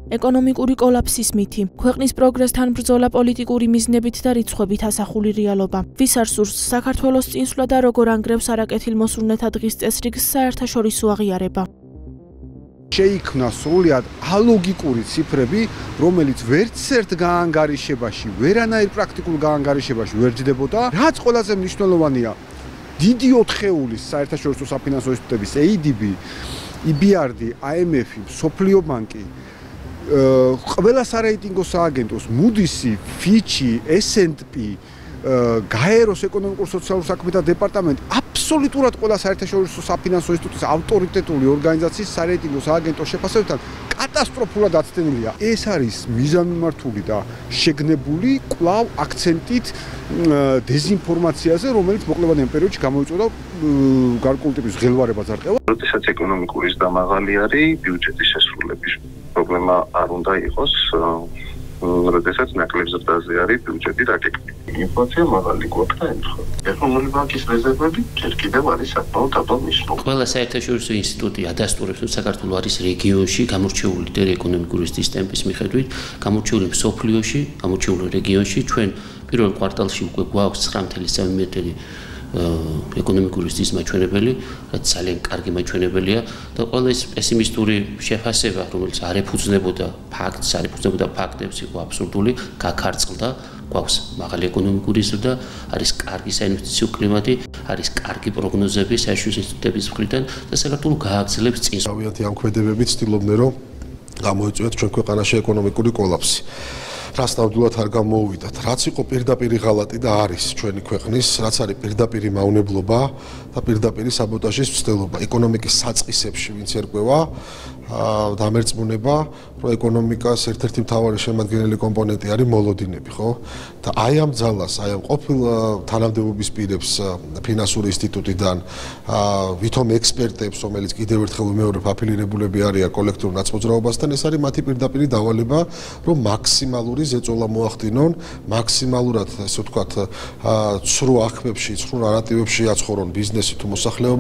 ეკონომიკური კოლაფსის მითი, ქვეყნის პროგრესთან ბრძოლა პოლიტიკური მიზნებით და რიცხვებით ასახული რეალობა. ვის არ სურს საქართველოს წინსვლა და როგორ ანგრევს არაკეთილმოსურნეთა დღის წესრიგს საერთაშორისო აღიარება. შეიქმნა სრულად ალოგიკური ციფრები, რომელიც ვერც ერთ გაანგარიშებაში, ვერანაირ პრაქტიკულ გაანგარიშებაში ვერ ჯდებოდა. რაც ყველაზე მნიშვნელოვანია, დიდი 4-ეულის საერთაშორისო საფინანსო ინსტიტუტების ADB, EBRD, IMF, მსოფლიო ბანკი, ყველა სარეიტინგო სააგენტოს, Moody's, Fitch, S&P, გაეროს ეკონომიკურ სოციალურ საქმეთა დეპარტამენტი, აბსოლუტურად ყველა საერთაშორისო საფინანსო ინსტიტუტის ავტორიტეტული ორგანიზაციის სარეიტინგო სააგენტოს შეფასებებთან კატასტროფულად აცდენილია. ეს არის მიზანმიმართული და შეგნებული კვლავ აქცენტით დეზინფორმაციაზე, რომელიც მოკლევადიან პერიოდში გამოიწვია გარკვეული ტიპის ღელვარება ზარყევა. როდესაც ეკონომიკური ზრდა მაღალი არის, ბიუჯეტის შესრულების პრობლემა არ უნდა იყოს, როდესაც ნაკლებ ზრდაზე არის ბიუჯეტი დაგეგმილი. ინფლაცია მაღალი გვაქვს და ემთხვევა. ეროვნული ბანკის რეზერვები ჯერ კიდევ არის საკმაოდ დაბალ მნიშვნელობაში. ყველა საერთაშორისო ინსტიტუტი ადასტურებს, რომ საქართველო არის რეგიონში გამორჩეული ლიდერი ეკონომიკური ზრდის ტემპის მიხედვით, გამორჩეული მსოფლიოში, გამორჩეული რეგიონში. ჩვენ პირველ კვარტალში უკვე გვაქვს 9.3 ეკონომიკური ზრდის მაჩვენებელი, რაც ძალიან კარგი მაჩვენებელია და ყველა ეს პესიმისტური შეფასება, რომელიც არ ეფუძნებოდა ფაქტებს, იყო აბსურდული, გაქარწყლდა. გვაქვს მაღალი ეკონომიკური ზრდა, არის კარგი საინვესტიციო კლიმატი, არის კარგი პროგნოზები საერთაშორისო ინსტიტუტების მხრიდან და საქართველო გააგრძელებს წინს. თავიანთი ამ ქმედებებით ცდილობდნენ, რომ გამოიწვიოთ ჩვენ ქვეყანაში ეკონომიკური კოლაფსი. რაც ნამდვილად არ გამოუვიდათ. რაც იყო პირდაპირი ღალატი და არის ჩვენი ქვეყნის, რაც არის პირდაპირი მავნებლობა და პირდაპირი საბოტაჟის მცდელობა. ეკონომიკის საწყისებში ვინც ერკვევა დამერწმუნება, რომ ეკონომიკას ერთ-ერთი მთავარი შემადგენელი კომპონენტი არის მოლოდინები, ხო? და აი ამ ძალას, აი ამ ყოფილ თანამდებობის პირებს ფინანსური ინსტიტუტიდან, ვითომ ექსპერტებს, რომელიც კიდევ ერთხელ ვიმეორებ, აფილირებულები არიან კოლექტიურ ნაცმოძრაობასთან, ეს არის მათი პირდაპირი დავალება, რომ მაქსიმალური ზეწოლა მოახდინონ, მაქსიმალურად, ასე ვთქვათ, ცრუ აღქმებში, ცრუ ნარატივებში აცხოვრონ ბიზნესი თუ მოსახლეობა.